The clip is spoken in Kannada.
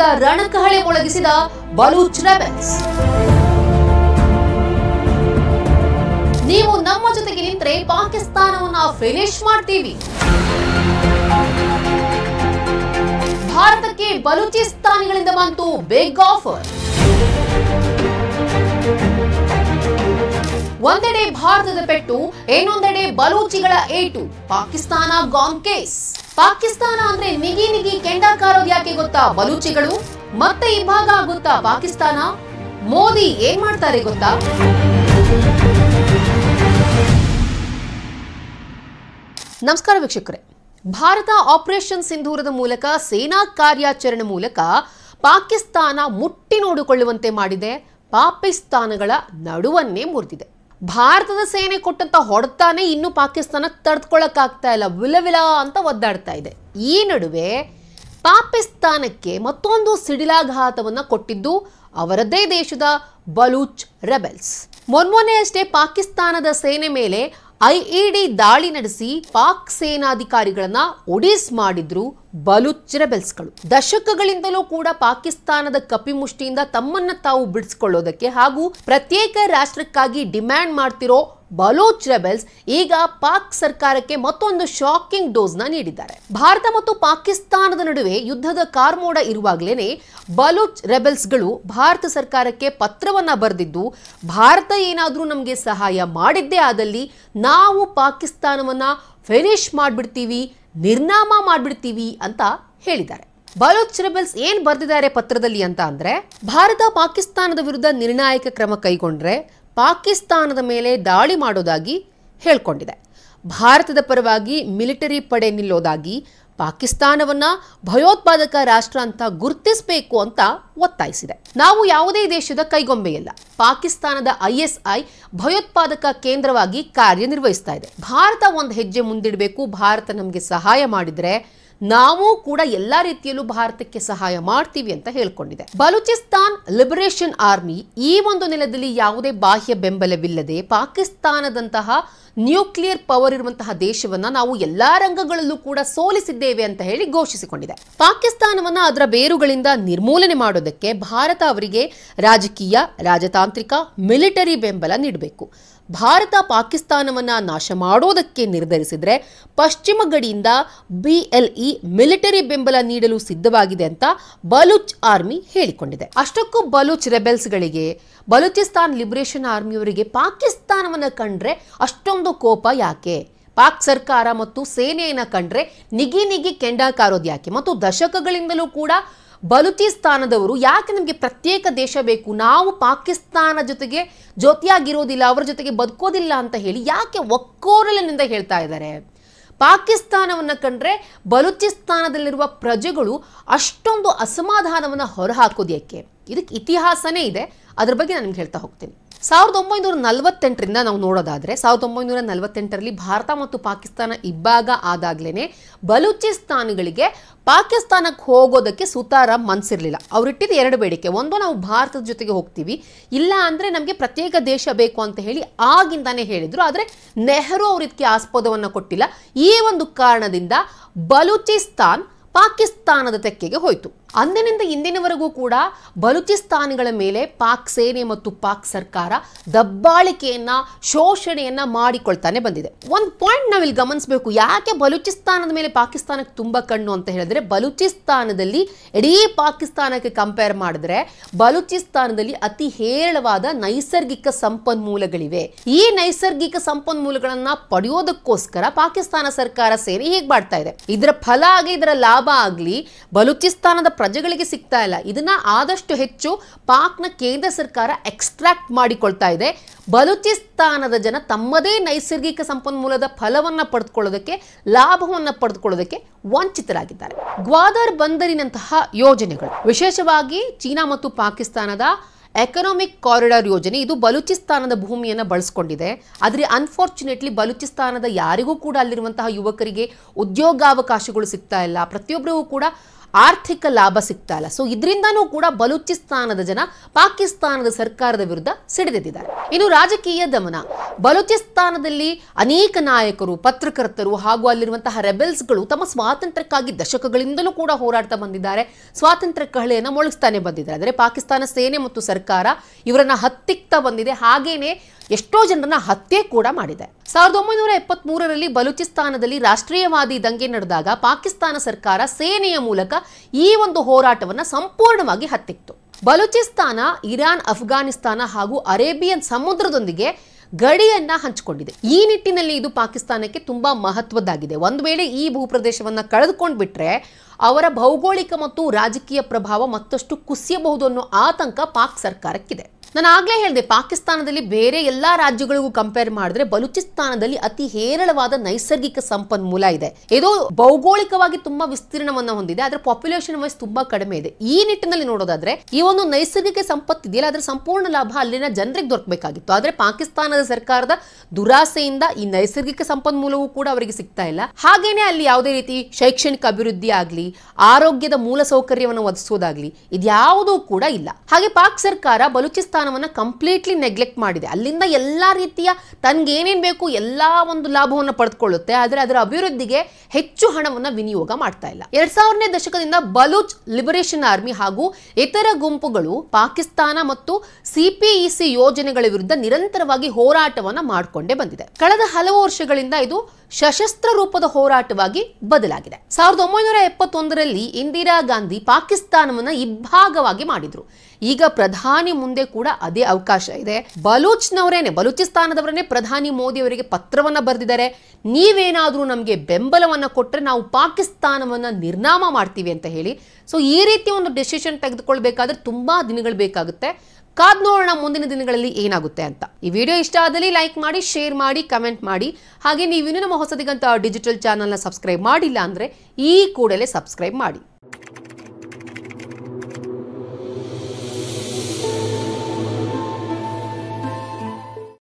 ವಿರುದ್ಧ ರಣಕಹಳೆ ಮೊಳಗಿಸಿದ ಬಲೂಚ್ ರೆಬೆಲ್ಸ್. ನೀವು ನಮ್ಮ ಜೊತೆಗೆ ನಿಂತರೆ ಪಾಕಿಸ್ತಾನವನ್ನ ಫಿನಿಶ್ ಮಾಡ್ತೀವಿ. ಭಾರತಕ್ಕೆ ಬಲೂಚಿಸ್ತಾನಿಗಳಿಂದ ಬಂತು ಬಿಗ್ ಆಫರ್. ಒಂದೆಡೆ ಭಾರತದ ಪೆಟ್ಟು, ಇನ್ನೊಂದೆಡೆ ಬಲೂಚಿಗಳ ಏಟು. Pakistan gone case. ಪಾಕಿಸ್ತಾನ ಅಂದ್ರೆ ನಿಗಿ ನಿಗಿ ಕೆಂಡ ಕಾರೋದು ಯಾಕೆ ಗೊತ್ತಾ ಬಲೂಚಿಗಳು? ಮತ್ತೆ ಇಬ್ಬಾಗ ಆಗುತ್ತಾ ಪಾಕಿಸ್ತಾನ? ಮೋದಿ ಏನ್ ಮಾಡ್ತಾರೆ ಗೊತ್ತಾ? ನಮಸ್ಕಾರ ವೀಕ್ಷಕರೇ. ಭಾರತ ಆಪರೇಷನ್ ಸಿಂಧೂರದ ಮೂಲಕ ಸೇನಾ ಕಾರ್ಯಾಚರಣೆ ಮೂಲಕ ಪಾಕಿಸ್ತಾನ ಮುಟ್ಟಿ ನೋಡಿಕೊಳ್ಳುವಂತೆ ಮಾಡಿದೆ. ಪಾಕಿಸ್ತಾನಗಳ ನಡುವನ್ನೇ ಮುರಿದಿದೆ. ಭಾರತದ ಸೇನೆ ಕೊಟ್ಟಂತ ಹೊಡೆತಾನೆ ಇನ್ನು ಪಾಕಿಸ್ತಾನ ತಡೆದುಕೊಳ್ಳಕ್ಕಾಗ್ತಾ ಇಲ್ಲ, ವಿಲವಿಲ ಅಂತ ಒದ್ದಾಡ್ತಾ ಇದೆ. ಈ ನಡುವೆ ಪಾಕಿಸ್ತಾನಕ್ಕೆ ಮತ್ತೊಂದು ಸಿಡಿಲಾಘಾತವನ್ನ ಕೊಟ್ಟಿದ್ದು ಅವರದ್ದೇ ದೇಶದ ಬಲೂಚ್ ರೆಬೆಲ್ಸ್. ಮೊನ್ನೆಯಷ್ಟೇ ಪಾಕಿಸ್ತಾನದ ಸೇನೆ ಮೇಲೆ ಐಇಡಿ ದಾಳಿ ನಡೆಸಿ ಪಾಕ್ ಸೇನಾಧಿಕಾರಿಗಳನ್ನ ಒಡಿಸ್ ಮಾಡಿದ್ರು ಬಲೂಚ್ ರೆಬೆಲ್ಸ್ಗಳು. ದಶಕಗಳಿಂದಲೂ ಕೂಡ ಪಾಕಿಸ್ತಾನದ ಕಪಿಮುಷ್ಟಿಯಿಂದ ತಮ್ಮನ್ನ ತಾವು ಬಿಡಿಸಿಕೊಳ್ಳೋದಕ್ಕೆ ಹಾಗೂ ಪ್ರತ್ಯೇಕ ರಾಷ್ಟ್ರಕ್ಕಾಗಿ ಡಿಮ್ಯಾಂಡ್ ಮಾಡ್ತಿರೋ ಬಲೂಚ್ ರೆಬೆಲ್ಸ್ ಈಗ ಪಾಕ್ ಸರ್ಕಾರಕ್ಕೆ ಮತ್ತೊಂದು ಶಾಕಿಂಗ್ ಡೋಸ್ ನ ನೀಡಿದ್ದಾರೆ. ಭಾರತ ಮತ್ತು ಪಾಕಿಸ್ತಾನದ ನಡುವೆ ಯುದ್ಧದ ಕಾರ್ಮೋಡ ಇರುವಾಗಲೇನೆ ಬಲೂಚ್ ರೆಬೆಲ್ಸ್ಗಳು ಭಾರತ ಸರ್ಕಾರಕ್ಕೆ ಪತ್ರವನ್ನ ಬರೆದಿದ್ದು, ಭಾರತ ಏನಾದ್ರೂ ನಮಗೆ ಸಹಾಯ ಮಾಡಿದ್ದೇ ಆದಲ್ಲಿ ನಾವು ಪಾಕಿಸ್ತಾನವನ್ನ ಫಿನಿಶ್ ಮಾಡ್ಬಿಡ್ತೀವಿ, ನಿರ್ನಾಮ ಮಾಡ್ಬಿಡ್ತೀವಿ ಅಂತ ಹೇಳಿದ್ದಾರೆ. ಬಲೂಚ್ ರೆಬೆಲ್ಸ್ ಏನ್ ಬರೆದಿದ್ದಾರೆ ಪತ್ರದಲ್ಲಿ ಅಂತ ಅಂದ್ರೆ, ಭಾರತ ಪಾಕಿಸ್ತಾನದ ವಿರುದ್ಧ ನಿರ್ಣಾಯಕ ಕ್ರಮ ಕೈಗೊಂಡ್ರೆ ಪಾಕಿಸ್ತಾನದ ಮೇಲೆ ದಾಳಿ ಮಾಡೋದಾಗಿ ಹೇಳ್ಕೊಂಡಿದೆ. ಭಾರತದ ಪರವಾಗಿ ಮಿಲಿಟರಿ ಪಡೆ ನಿಲ್ಲೋದಾಗಿ, ಪಾಕಿಸ್ತಾನವನ್ನ ಭಯೋತ್ಪಾದಕ ರಾಷ್ಟ್ರ ಅಂತ ಗುರುತಿಸಬೇಕು ಅಂತ ಒತ್ತಾಯಿಸಿದೆ. ನಾವು ಯಾವುದೇ ದೇಶದ ಕೈಗೊಂಬೆಯಲ್ಲ. ಪಾಕಿಸ್ತಾನದ ISI ಭಯೋತ್ಪಾದಕ ಕೇಂದ್ರವಾಗಿ ಕಾರ್ಯನಿರ್ವಹಿಸ್ತಾ ಇದೆ. ಭಾರತ ಒಂದು ಹೆಜ್ಜೆ ಮುಂದಿಡಬೇಕು. ಭಾರತ ನಮಗೆ ಸಹಾಯ ಮಾಡಿದ್ರೆ ನಾವು ಕೂಡ ಎಲ್ಲಾ ರೀತಿಯಲ್ಲೂ ಭಾರತಕ್ಕೆ ಸಹಾಯ ಮಾಡ್ತೀವಿ ಅಂತ ಹೇಳ್ಕೊಂಡಿದೆ. ಬಲೂಚಿಸ್ತಾನ್ ಲಿಬರೇಷನ್ ಆರ್ಮಿ ಈ ಒಂದು ನೆಲದಲ್ಲಿ ಯಾವುದೇ ಬಾಹ್ಯ ಬೆಂಬಲವಿಲ್ಲದೆ ಪಾಕಿಸ್ತಾನದಂತಹ ನ್ಯೂಕ್ಲಿಯರ್ ಪವರ್ ಇರುವಂತಹ ದೇಶವನ್ನ ನಾವು ಎಲ್ಲಾ ರಂಗಗಳಲ್ಲೂ ಕೂಡ ಸೋಲಿಸಿದ್ದೇವೆ ಅಂತ ಹೇಳಿ ಘೋಷಿಸಿಕೊಂಡಿದೆ. ಪಾಕಿಸ್ತಾನವನ್ನ ಅದರ ಬೇರುಗಳಿಂದ ನಿರ್ಮೂಲನೆ ಮಾಡೋದಕ್ಕೆ ಭಾರತ ಅವರಿಗೆ ರಾಜಕೀಯ, ರಾಜತಾಂತ್ರಿಕ, ಮಿಲಿಟರಿ ಬೆಂಬಲ ನೀಡಬೇಕು. ಭಾರತ ಪಾಕಿಸ್ತಾನವನ್ನ ನಾಶ ಮಾಡೋದಕ್ಕೆ ನಿರ್ಧರಿಸಿದ್ರೆ ಪಶ್ಚಿಮ ಗಡಿಯಿಂದ BLE ಮಿಲಿಟರಿ ಬೆಂಬಲ ನೀಡಲು ಸಿದ್ಧವಾಗಿದೆ ಅಂತ ಬಲೂಚ್ ಆರ್ಮಿ ಹೇಳಿಕೊಂಡಿದೆ. ಅಷ್ಟಕ್ಕೂ ಬಲೂಚ್ ರೆಬೆಲ್ಸ್ಗಳಿಗೆ, ಬಲೂಚಿಸ್ತಾನ್ ಲಿಬರೇಷನ್ ಆರ್ಮಿಯವರಿಗೆ ಪಾಕಿಸ್ತಾನವನ್ನ ಕಂಡ್ರೆ ಅಷ್ಟೊಂದು ಕೋಪ ಯಾಕೆ? ಪಾಕ್ ಸರ್ಕಾರ ಮತ್ತು ಸೇನೆಯನ್ನ ಕಂಡ್ರೆ ನಿಗಿ ನಿಗಿ ಕೆಂಡ ಕಾರೋದು ಯಾಕೆ? ಮತ್ತು ದಶಕಗಳಿಂದಲೂ ಕೂಡ ಬಲೂಚಿಸ್ತಾನದವರು ಯಾಕೆ ನಮಗೆ ಪ್ರತ್ಯೇಕ ದೇಶ ಬೇಕು, ನಾವು ಪಾಕಿಸ್ತಾನ ಜೊತೆಗೆ ಜೊತೆಯಾಗಿರೋದಿಲ್ಲ, ಅವರ ಜೊತೆಗೆ ಬದುಕೋದಿಲ್ಲ ಅಂತ ಹೇಳಿ ಯಾಕೆ ಒಕ್ಕೋರಲಿನಿಂದ ಹೇಳ್ತಾ ಇದ್ದಾರೆ? ಪಾಕಿಸ್ತಾನವನ್ನು ಕಂಡ್ರೆ ಬಲೂಚಿಸ್ತಾನದಲ್ಲಿರುವ ಪ್ರಜೆಗಳು ಅಷ್ಟೊಂದು ಅಸಮಾಧಾನವನ್ನು ಹೊರಹಾಕೋದು ಯಾಕೆ? ಇದಕ್ಕೆ ಇತಿಹಾಸನೇ ಇದೆ. ಅದ್ರ ಬಗ್ಗೆ ನಾನು ನಿಮ್ಗೆ ಹೇಳ್ತಾ ಹೋಗ್ತೀನಿ. 1948ರಿಂದ ನಾವು ನೋಡೋದಾದ್ರೆ 1948ರಲ್ಲಿ ಭಾರತ ಮತ್ತು ಪಾಕಿಸ್ತಾನ ಇಬ್ಬಾಗ ಆದಾಗ್ಲೇನೆ ಬಲೂಚಿಸ್ತಾನಿಗಳಿಗೆ ಪಾಕಿಸ್ತಾನಕ್ಕೆ ಹೋಗೋದಕ್ಕೆ ಸುತಾರ ಮನ್ಸಿರ್ಲಿಲ್ಲ. ಅವ್ರಿಟ್ಟಿದ್ದು ಎರಡು ಬೇಡಿಕೆ. ಒಂದು, ನಾವು ಭಾರತದ ಜೊತೆಗೆ ಹೋಗ್ತೀವಿ, ಇಲ್ಲ ಅಂದ್ರೆ ನಮಗೆ ಪ್ರತ್ಯೇಕ ದೇಶ ಬೇಕು ಅಂತ ಹೇಳಿ ಆಗಿಂದಾನೇ ಹೇಳಿದ್ರು. ಆದ್ರೆ ನೆಹರು ಅವರು ಇದಕ್ಕೆ ಆಸ್ಪದವನ್ನ ಕೊಟ್ಟಿಲ್ಲ. ಈ ಒಂದು ಕಾರಣದಿಂದ ಬಲೂಚಿಸ್ತಾನ್ ಪಾಕಿಸ್ತಾನದ ತೆಕ್ಕೆಗೆ ಹೋಯಿತು. ಅಂದಿನಿಂದ ಇಂದಿನವರೆಗೂ ಕೂಡ ಬಲೂಚಿಸ್ತಾನಿಗಳ ಮೇಲೆ ಪಾಕ್ ಸೇನೆ ಮತ್ತು ಪಾಕ್ ಸರ್ಕಾರ ದಬ್ಬಾಳಿಕೆಯನ್ನ, ಶೋಷಣೆಯನ್ನ ಮಾಡಿಕೊಳ್ತಾನೆ ಬಂದಿದೆ. ಒಂದು ಪಾಯಿಂಟ್ ನಾವಿಲ್ಲಿ ಗಮನಿಸಬೇಕು. ಯಾಕೆ ಬಲೂಚಿಸ್ತಾನದ ಮೇಲೆ ಪಾಕಿಸ್ತಾನಕ್ಕೆ ತುಂಬಾ ಕಣ್ಣು ಅಂತ ಹೇಳಿದ್ರೆ, ಬಲೂಚಿಸ್ತಾನದಲ್ಲಿ ಇಡೀ ಪಾಕಿಸ್ತಾನಕ್ಕೆ ಕಂಪೇರ್ ಮಾಡಿದ್ರೆ ಬಲೂಚಿಸ್ತಾನದಲ್ಲಿ ಅತಿ ಹೇರಳವಾದ ನೈಸರ್ಗಿಕ ಸಂಪನ್ಮೂಲಗಳಿವೆ. ಈ ನೈಸರ್ಗಿಕ ಸಂಪನ್ಮೂಲಗಳನ್ನ ಪಡೆಯೋದಕ್ಕೋಸ್ಕರ ಪಾಕಿಸ್ತಾನ ಸರ್ಕಾರ ಸೇನೆ ಹೀಗೆ ಮಾಡ್ತಾ ಇದೆ. ಇದರ ಫಲ ಆಗಲಿ, ಇದರ ಲಾಭ ಆಗಲಿ ಬಲೂಚಿಸ್ತಾನದ ಪ್ರಜೆಗಳಿಗೆ ಸಿಗ್ತಾ ಇಲ್ಲ. ಇದನ್ನ ಆದಷ್ಟು ಹೆಚ್ಚು ಪಾಕ್ನ ಕೇಂದ್ರ ಸರ್ಕಾರ ಎಕ್ಸ್ಟ್ರಾಕ್ಟ್ ಮಾಡಿಕೊಳ್ತಾ ಇದೆ. ಬಲೂಚಿಸ್ತಾನದ ಜನ ತಮ್ಮದೇ ನೈಸರ್ಗಿಕ ಸಂಪನ್ಮೂಲದ ಫಲವನ್ನ ಪಡೆದುಕೊಳ್ಳೋದಕ್ಕೆ, ಲಾಭವನ್ನ ಪಡೆದುಕೊಳ್ಳೋದಕ್ಕೆ ವಂಚಿತರಾಗಿದ್ದಾರೆ. ಗ್ವಾದರ್ ಬಂದರಿನಂತಹ ಯೋಜನೆಗಳು, ವಿಶೇಷವಾಗಿ ಚೀನಾ ಮತ್ತು ಪಾಕಿಸ್ತಾನದ ಎಕನಾಮಿಕ್ ಕಾರಿಡಾರ್ ಯೋಜನೆ, ಇದು ಬಲೂಚಿಸ್ತಾನದ ಭೂಮಿಯನ್ನು ಬಳಸಿಕೊಂಡಿದೆ. ಆದರೆ ಅನ್ಫಾರ್ಚುನೇಟ್ಲಿ ಬಲೂಚಿಸ್ತಾನದ ಯಾರಿಗೂ ಕೂಡ ಅಲ್ಲಿರುವಂತಹ ಯುವಕರಿಗೆ ಉದ್ಯೋಗಾವಕಾಶಗಳು ಸಿಗ್ತಾ ಇಲ್ಲ, ಪ್ರತಿಯೊಬ್ಬರಿಗೂ ಕೂಡ ಆರ್ಥಿಕ ಲಾಭ ಸಿಗ್ತಾ ಇಲ್ಲ. ಸೊ ಇದರಿಂದನೂ ಕೂಡ ಬಲೂಚಿಸ್ತಾನದ ಜನ ಪಾಕಿಸ್ತಾನದ ಸರ್ಕಾರದ ವಿರುದ್ಧ ಸಿಡಿದೆದ್ದಿದ್ದಾರೆ. ಇನ್ನು ರಾಜಕೀಯ ದಮನ, ಬಲೂಚಿಸ್ತಾನದಲ್ಲಿ ಅನೇಕ ನಾಯಕರು, ಪತ್ರಕರ್ತರು ಹಾಗೂ ಅಲ್ಲಿರುವಂತಹ ರೆಬೆಲ್ಸ್ಗಳು ತಮ್ಮ ಸ್ವಾತಂತ್ರ್ಯಕ್ಕಾಗಿ ದಶಕಗಳಿಂದಲೂ ಕೂಡ ಹೋರಾಡ್ತಾ ಬಂದಿದ್ದಾರೆ. ಸ್ವಾತಂತ್ರ್ಯ ಕಹಳೆಯನ್ನು ಮೊಳಗಿಸ್ತಾನೆ ಬಂದಿದ್ದಾರೆ. ಆದರೆ ಪಾಕಿಸ್ತಾನ ಸೇನೆ ಮತ್ತು ಸರ್ಕಾರ ಇವರನ್ನ ಹತ್ತಿಕ್ತಾ ಬಂದಿದೆ. ಹಾಗೇನೆ ಎಷ್ಟೋ ಜನರನ್ನ ಹತ್ಯೆ ಕೂಡ ಮಾಡಿದೆ. 1973ರಲ್ಲಿ ಬಲೂಚಿಸ್ತಾನದಲ್ಲಿ ರಾಷ್ಟ್ರೀಯವಾದಿ ದಂಗೆ ನಡೆದಾಗ ಪಾಕಿಸ್ತಾನ ಸರ್ಕಾರ ಸೇನೆಯ ಮೂಲಕ ಈ ಒಂದು ಹೋರಾಟವನ್ನ ಸಂಪೂರ್ಣವಾಗಿ ಹತ್ತಿಕ್ತು. ಬಲೂಚಿಸ್ತಾನ ಇರಾನ್, ಅಫ್ಘಾನಿಸ್ತಾನ ಹಾಗೂ ಅರೇಬಿಯನ್ ಸಮುದ್ರದೊಂದಿಗೆ ಗಡಿಯನ್ನ ಹಂಚಿಕೊಂಡಿದೆ. ಈ ನಿಟ್ಟಿನಲ್ಲಿ ಇದು ಪಾಕಿಸ್ತಾನಕ್ಕೆ ತುಂಬಾ ಮಹತ್ವದ್ದಾಗಿದೆ. ಒಂದು ವೇಳೆ ಈ ಭೂಪ್ರದೇಶವನ್ನ ಕಳೆದುಕೊಂಡ್ಬಿಟ್ರೆ ಅವರ ಭೌಗೋಳಿಕ ಮತ್ತು ರಾಜಕೀಯ ಪ್ರಭಾವ ಮತ್ತಷ್ಟು ಕುಸಿಯಬಹುದು ಅನ್ನೋ ಆತಂಕ ಪಾಕ್ ಸರ್ಕಾರಕ್ಕಿದೆ. ನಾನು ಆಗ್ಲೇ ಹೇಳಿದೆ, ಪಾಕಿಸ್ತಾನದಲ್ಲಿ ಬೇರೆ ಎಲ್ಲಾ ರಾಜ್ಯಗಳಿಗೂ ಕಂಪೇರ್ ಮಾಡಿದ್ರೆ ಬಲೂಚಿಸ್ತಾನದಲ್ಲಿ ಅತಿ ಹೇರಳವಾದ ನೈಸರ್ಗಿಕ ಸಂಪನ್ಮೂಲ ಇದೆ. ಇದು ಭೌಗೋಳಿಕವಾಗಿ ತುಂಬಾ ವಿಸ್ತೀರ್ಣವನ್ನ ಹೊಂದಿದೆ, ಆದ್ರೆ ಪಾಪ್ಯುಲೇಷನ್ ವೈಸ್ ತುಂಬಾ ಕಡಿಮೆ ಇದೆ. ಈ ನಿಟ್ಟಿನಲ್ಲಿ ನೋಡೋದಾದ್ರೆ ಈ ಒಂದು ನೈಸರ್ಗಿಕ ಸಂಪತ್ತು ಇದೆಯಲ್ಲ, ಅದರ ಸಂಪೂರ್ಣ ಲಾಭ ಅಲ್ಲಿನ ಜನರಿಗೆ ದೊರಕಬೇಕಾಗಿತ್ತು. ಆದ್ರೆ ಪಾಕಿಸ್ತಾನದ ಸರ್ಕಾರದ ದುರಾಸೆಯಿಂದ ಈ ನೈಸರ್ಗಿಕ ಸಂಪನ್ಮೂಲವೂ ಕೂಡ ಅವರಿಗೆ ಸಿಗ್ತಾ ಇಲ್ಲ. ಹಾಗೇನೆ ಅಲ್ಲಿ ಯಾವುದೇ ರೀತಿ ಶೈಕ್ಷಣಿಕ ಅಭಿವೃದ್ಧಿ ಆಗ್ಲಿ, ಆರೋಗ್ಯದ ಮೂಲ ಸೌಕರ್ಯವನ್ನು ಒದಗಿಸೋದಾಗ್ಲಿ ಇದ್ಯಾವುದೂ ಕೂಡ ಇಲ್ಲ. ಹಾಗೆ ಪಾಕ್ ಸರ್ಕಾರ ಬಲೂಚಿಸ್ತಾನ ಕಂಪ್ಲೀಟ್ಲಿ ನೆಗ್ಲೆಕ್ಟ್ ಮಾಡಿದೆ. ಅಲ್ಲಿಂದ ಎಲ್ಲಾ ರೀತಿಯ ತನ್ಗೇನೇನ್ ಬೇಕು ಎಲ್ಲಾ ಒಂದು ಲಾಭವನ್ನು ಪಡೆದುಕೊಳ್ಳುತ್ತೆ, ಆದ್ರೆ ಅದರ ಅಭಿವೃದ್ಧಿಗೆ ಹೆಚ್ಚು ಹಣವನ್ನ ವಿನಿಯೋಗ ಮಾಡ್ತಾ ಇಲ್ಲ. 2000ನೇ ದಶಕದಿಂದ ಬಲೂಚ್ ಲಿಬರೇಷನ್ ಆರ್ಮಿ ಹಾಗೂ ಇತರ ಗುಂಪುಗಳು ಪಾಕಿಸ್ತಾನ ಮತ್ತು ಸಿಪಿಇಸಿ ಯೋಜನೆಗಳ ವಿರುದ್ಧ ನಿರಂತರವಾಗಿ ಹೋರಾಟವನ್ನ ಮಾಡಿಕೊಂಡೇ ಬಂದಿದೆ. ಕಳೆದ ಹಲವು ವರ್ಷಗಳಿಂದ ಇದು ಸಶಸ್ತ್ರ ರೂಪದ ಹೋರಾಟವಾಗಿ ಬದಲಾಗಿದೆ. 1971ರಲ್ಲಿ ಇಂದಿರಾ ಗಾಂಧಿ ಪಾಕಿಸ್ತಾನವನ್ನ ಇಬ್ಬಾಗವಾಗಿ ಮಾಡಿದ್ರು. ಈಗ ಪ್ರಧಾನಿ ಮುಂದೆ ಕೂಡ ಅದೇ ಅವಕಾಶ ಇದೆ. ಬಲೂಚಿಸ್ತಾನದವರನ್ನೇ ಪ್ರಧಾನಿ ಮೋದಿ ಅವರಿಗೆ ಪತ್ರವನ್ನ ಬರೆದಿದ್ದಾರೆ. ನೀವೇನಾದ್ರೂ ನಮಗೆ ಬೆಂಬಲವನ್ನ ಕೊಟ್ಟರೆ ನಾವು ಪಾಕಿಸ್ತಾನವನ್ನ ನಿರ್ನಾಮ ಮಾಡ್ತೀವಿ ಅಂತ ಹೇಳಿ. ಸೊ ಈ ರೀತಿ ಒಂದು ಡಿಸಿಷನ್ ತೆಗೆದುಕೊಳ್ಬೇಕಾದ್ರೆ ತುಂಬಾ ದಿನಗಳು ಬೇಕಾಗುತ್ತೆ. ಕಾದ್ ನೋಡೋಣ ಮುಂದಿನ ದಿನಗಳಲ್ಲಿ ಏನಾಗುತ್ತೆ ಅಂತ. ಈ ವಿಡಿಯೋ ಇಷ್ಟ ಆದಲ್ಲಿ ಲೈಕ್ ಮಾಡಿ, ಶೇರ್ ಮಾಡಿ, ಕಮೆಂಟ್ ಮಾಡಿ. ಹಾಗೆ ನೀವಿನ್ನೂ ನಮ್ಮ ಹೊಸದಿಗಂತ ಡಿಜಿಟಲ್ ಚಾನಲ್ನ ಸಬ್ಸ್ಕ್ರೈಬ್ ಮಾಡಿಲ್ಲ ಅಂದ್ರೆ ಈ ಕೂಡಲೇ ಸಬ್ಸ್ಕ್ರೈಬ್ ಮಾಡಿ.